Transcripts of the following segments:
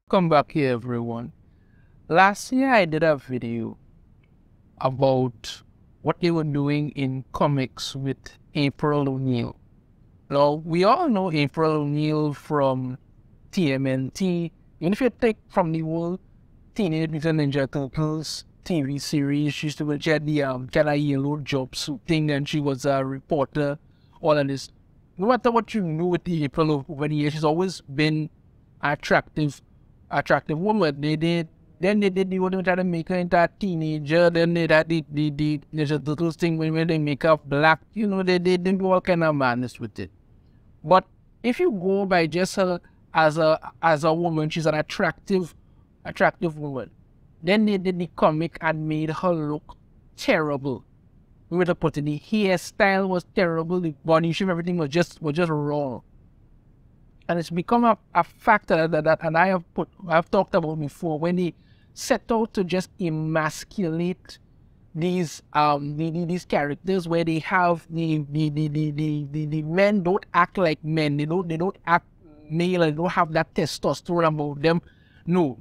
Come back here, everyone. Last year I did a video about what they were doing in comics with April O'Neil. Now, we all know April O'Neil from TMNT. Even if you take from the whole Teenage Mutant Ninja Turtles TV series, she used to she had the kind of yellow jumpsuit thing, and she was a reporter. All of this. No matter what you knew with the April over the years, she's always been attractive woman. They did try to make her into a teenager. Then they had the Ninja Turtles thing when they make her black. You know, they do all kind of madness with it. But if you go by just her as a woman, she's an attractive woman. Then they did the comic and made her look terrible. We would have put it, the hairstyle was terrible, the body shape, everything was just wrong. And it's become a factor that and I've talked about before, when they set out to just emasculate these characters, where they have the men don't act like men, they don't act male, they don't have that testosterone about them. No.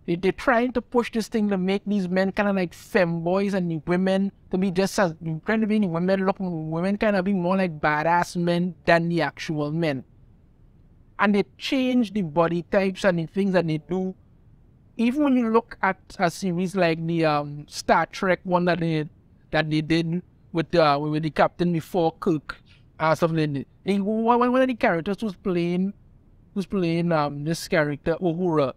They're trying to push this thing to make these men kind of like femboys, and the women to be just as trying to be the women kind of be more like badass men than the actual men. And they change the body types and the things that they do. Even when you look at a series like the Star Trek one that they did with the captain before Kirk, something like that. One of the characters was playing this character Uhura,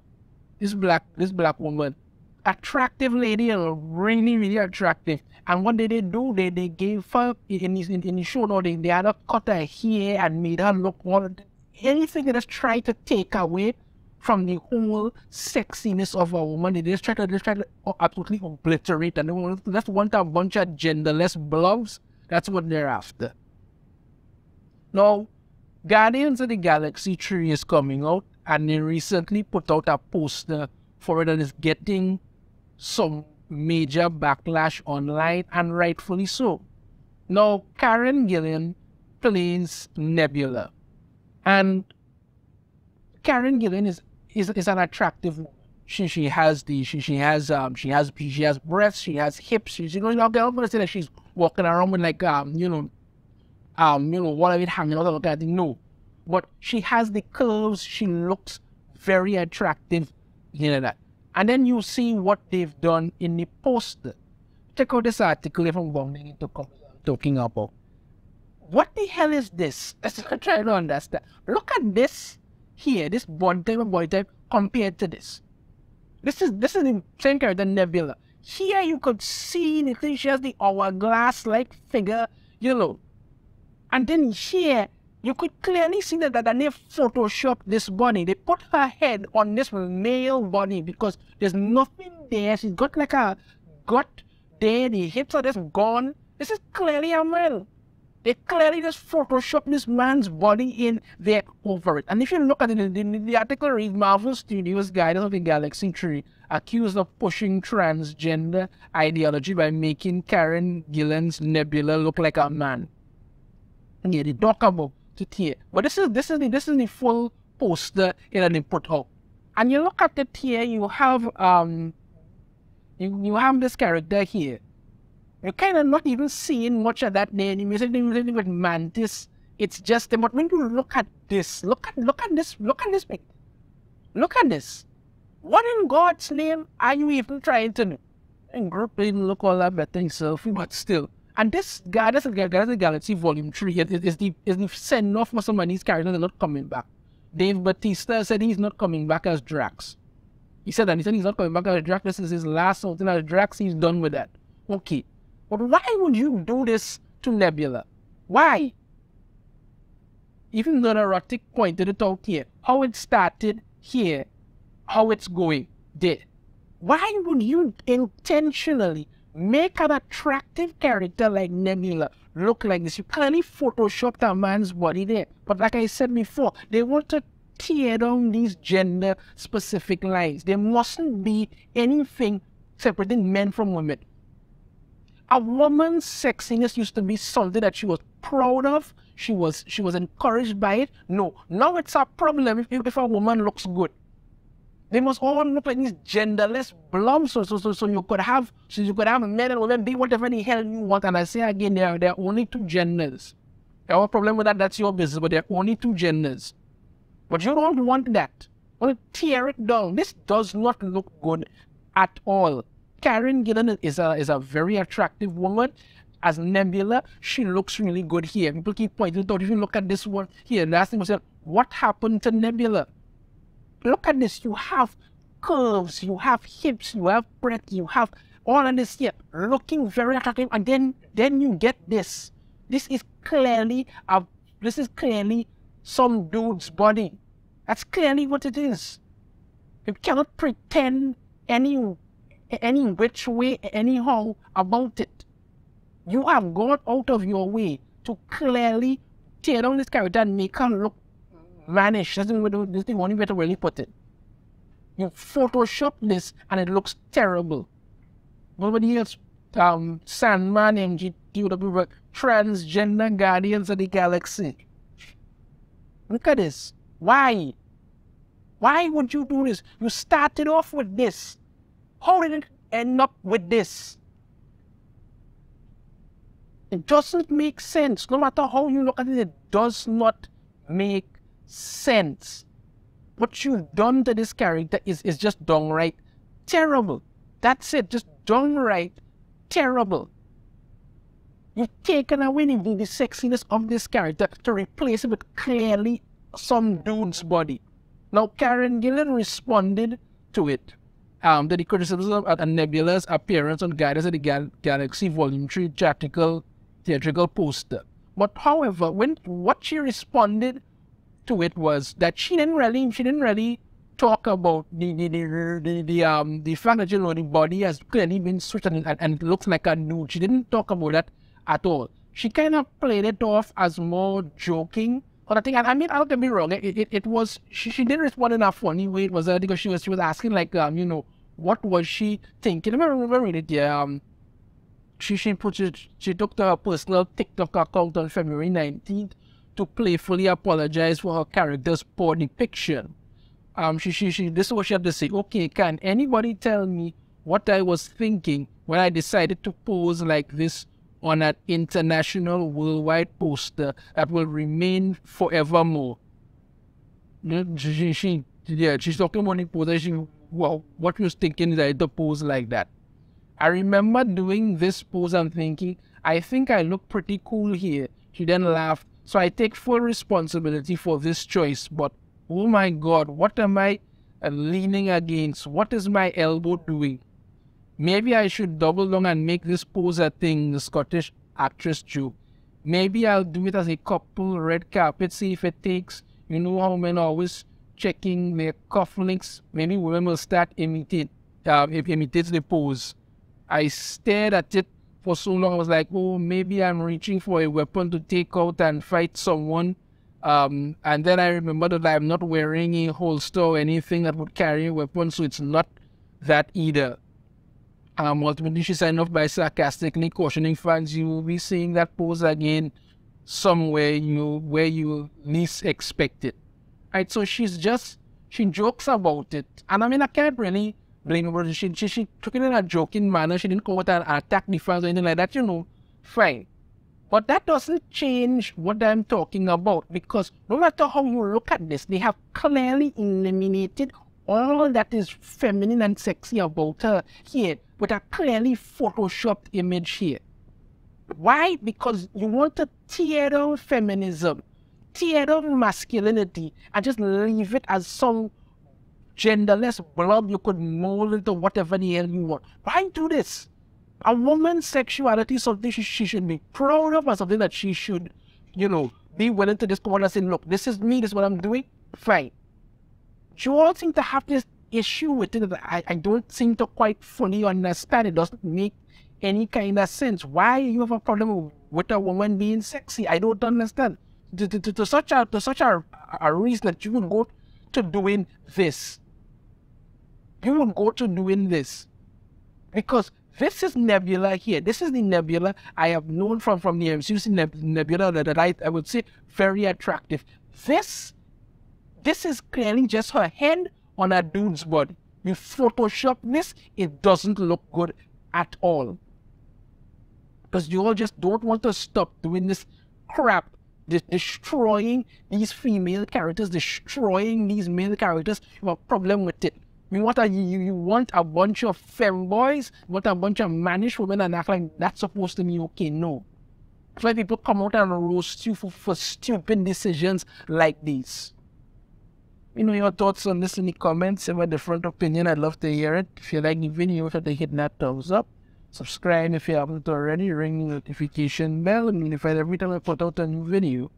this black woman, attractive lady, and really attractive. And what did they do? They gave her in the show. No, they had her cut her hair and made her look all anything that is trying to take away from the whole sexiness of a woman. They just try to absolutely obliterate, and they just want a bunch of genderless blobs. That's what they're after. Now, Guardians of the Galaxy 3 is coming out, and they recently put out a poster for it that is getting some major backlash online, and rightfully so. Now, Karen Gillan plays Nebula. And Karen Gillan is an attractive woman. She has breasts, she has hips. She's I'm gonna say that she's walking around with like what of it hanging out, kind of thing. No, but she has the curves. She looks very attractive, that. And then you see what they've done in the poster. Check out this article from Bounding into talking about. What the hell is this? I'm trying to understand. Look at this here, this body type compared to this. This is the same character, Nebula. Here you could see the thing, she has the hourglass-like figure, And then here, you could clearly see that they photoshopped this body. They put her head on this male body because there's nothing there. She's got like a gut there, the hips are just gone. This is clearly a male. They clearly just photoshopped this man's body in there over it. And if you look at it, the article reads, Marvel Studios Guardians of the Galaxy 3 accused of pushing transgender ideology by making Karen Gillan's Nebula look like a man. And yeah, they talk about it here. But this is the full poster that they put out. And you look at it here, you have this character here. You're kind of not even seeing much of that there. You're saying with Mantis, it's just them. But when you look at this, look at this picture. Look at this. What in God's name are you even trying to do? And group didn't look all that better himself, but still. And this Guardians of the Galaxy Volume 3 is the send off for some of these characters that are not coming back. Dave Bautista said he's not coming back as Drax. He said he's not coming back as Drax. This is his last outing as Drax. He's done with that. Okay. But why would you do this to Nebula? Why? Even though the erotic pointed it out here, how it started here, how it's going there. Why would you intentionally make an attractive character like Nebula look like this? You clearly photoshopped a man's body there. But like I said before, they want to tear down these gender-specific lines. There mustn't be anything separating men from women. A woman's sexiness used to be something that she was proud of. She was encouraged by it. No, now it's a problem if a woman looks good. They must all look like these genderless blobs. So you could have men and women, be whatever the hell you want. And I say again, there are only two genders. You have a problem with that, that's your business, but there are only two genders. But you don't want that. You want to tear it down. This does not look good at all. Karen Gillan is a very attractive woman. As Nebula, she looks really good here. People keep pointing out, if you look at this one here, the last thing was, what happened to Nebula? Look at this. You have curves, you have hips, you have breadth, you have all of this here, looking very attractive. And then you get this. This is clearly some dude's body. That's clearly what it is. You cannot pretend any which way, anyhow about it. You have gone out of your way to clearly tear down this character and make her look mannish. That's the only way to really put it. You Photoshop this and it looks terrible. Nobody else, Sandman, MGTW, transgender guardians of the galaxy. Look at this. Why? Why would you do this? You started off with this. How did it end up with this? It doesn't make sense. No matter how you look at it, it does not make sense. What you've done to this character is just downright terrible. That's it, just downright terrible. You've taken away the sexiness of this character to replace it with clearly some dude's body. Now, Karen Gillan responded to it. To the criticism of Nebula's appearance on Guardians of the Galaxy Volume 3 theatrical poster. But however, what she responded to it was that she didn't really talk about the fact that, you know, the body has clearly been switched and it looks like a nude. She didn't talk about that at all. She kind of played it off as more joking. But I think, I mean, I don't get me wrong. It was, she didn't respond in a funny way. It was because she was asking, like, you know, what was she thinking? I remember reading it. Yeah. She took to her personal TikTok account on February 19th to playfully apologize for her character's poor depiction. This is what she had to say. Okay, can anybody tell me what I was thinking when I decided to pose like this on an international worldwide poster that will remain forevermore? She's talking about the poster. Wow, what was thinking is that to pose like that. I remember doing this pose and thinking, I think I look pretty cool here. She then laughed. So I take full responsibility for this choice. But oh my God, what am I leaning against? What is my elbow doing? Maybe I should double down and make this pose a thing, the Scottish actress drew. Maybe I'll do it as a couple red carpet, see if it takes. You know how men are always checking their cufflinks. Maybe women will start imitate the pose. I stared at it for so long. I was like, oh, maybe I'm reaching for a weapon to take out and fight someone. And then I remembered that I'm not wearing a holster or anything that would carry a weapon, so it's not that either. Ultimately, she signed off by sarcastically cautioning fans, you will be seeing that pose again somewhere where you least expect it. Right, so she jokes about it. And I mean, I can't really blame her. She took it in a joking manner. She didn't go out and attack the fans or anything like that, you know, fine. But that doesn't change what I'm talking about, because no matter how you look at this, they have clearly eliminated all that is feminine and sexy about her here with a clearly photoshopped image here. Why? Because you want to tear down feminism, tear down masculinity, and just leave it as some genderless blob you could mold into whatever the hell you want. Why do this? A woman's sexuality is something she should be proud of, and something that she should, you know, be willing to just come on and say, look, this is me, this is what I'm doing, fine. You all seem to have this issue with it that I don't seem to quite fully understand. It doesn't make any kind of sense. Why you have a problem with a woman being sexy? I don't understand. To such a reason that you would go to doing this. You would go to doing this. Because this is Nebula here. This is the Nebula I have known from the MCU Nebula that I would say very attractive. This is clearly just her head on a dude's body. You Photoshop this, it doesn't look good at all. Because you all just don't want to stop doing this crap, destroying these female characters, destroying these male characters. You have a problem with it. You want a bunch of femboys, you want a bunch of mannish women and act like that's supposed to be okay. No. That's why people come out and roast you for stupid decisions like these. You know your thoughts on this in the comments. If you have a different opinion, I'd love to hear it. If you like the video, make sure to hit that thumbs up. Subscribe if you haven't already. Ring the notification bell and notify every time I put out a new video.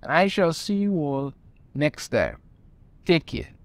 And I shall see you all next time. Take care.